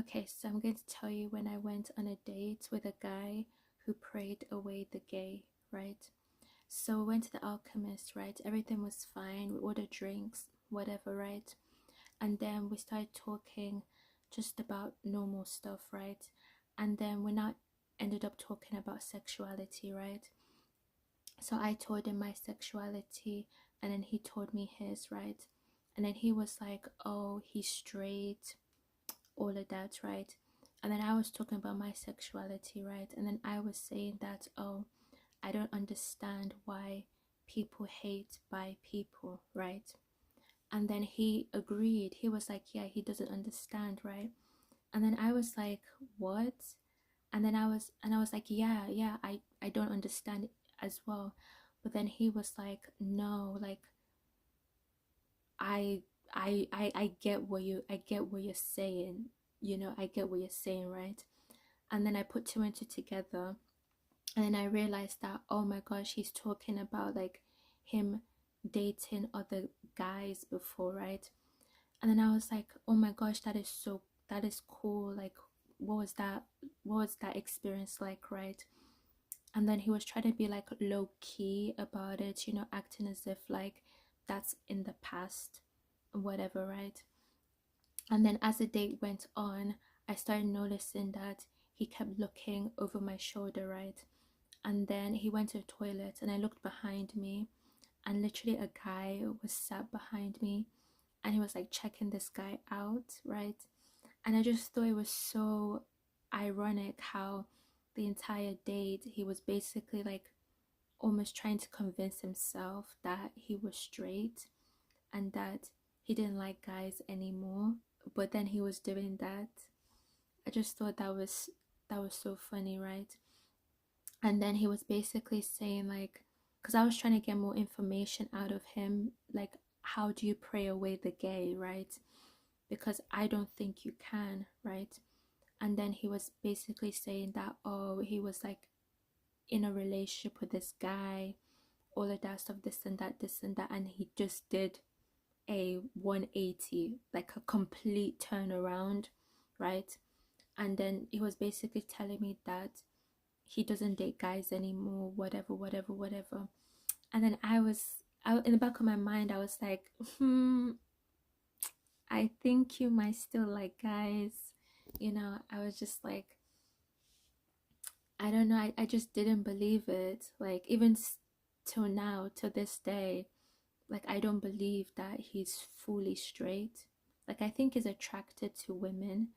Okay, so I'm going to tell you when I went on a date with a guy who prayed away the gay, right? So we went to the Alchemist, right? Everything was fine. We ordered drinks, whatever, right? And then we started talking just about normal stuff, right? And then we now ended up talking about sexuality, right? So I told him my sexuality, and then he told me his, right? And then he was like, oh, he's straight, all of that, right? And then I was talking about my sexuality, right? And then I was saying that, oh, I don't understand why people hate bi people, right? And then he agreed. He was like, yeah, he doesn't understand, right? And then I was like, what? And I was like, yeah, I don't understand it as well. But then he was like, no, like I I get what you're saying. I get what you're saying, right? And then I put two and two together, and then I realized that, oh my gosh, he's talking about like him dating other guys before, right? And then I was like, oh my gosh, that is cool. Like, what was that? What was that experience like, right? And then he was trying to be like low key about it, acting as if like that's in the past, whatever, right? And then as the date went on, I started noticing that he kept looking over my shoulder, right? And then he went to the toilet, and I looked behind me, and literally a guy was sat behind me, and he was like checking this guy out, right? And I just thought it was so ironic how the entire date he was basically like almost trying to convince himself that he was straight and that he didn't like guys anymore, but then he was doing that. I just thought that was so funny, right? And then he was basically saying like, because I was trying to get more information out of him, like, how do you pray away the gay, right? Because I don't think you can, right? And then he was basically saying that, oh, he was like in a relationship with this guy, all of that stuff, this and that, and he just did a 180, like a complete turnaround, right? And then he was basically telling me that he doesn't date guys anymore, whatever, whatever, whatever. And then in the back of my mind, I was like, I think you might still like guys. I was just like, I don't know. I just didn't believe it. Like, even till now, to this day, like, I don't believe that he's fully straight. Like, I think he's attracted to women.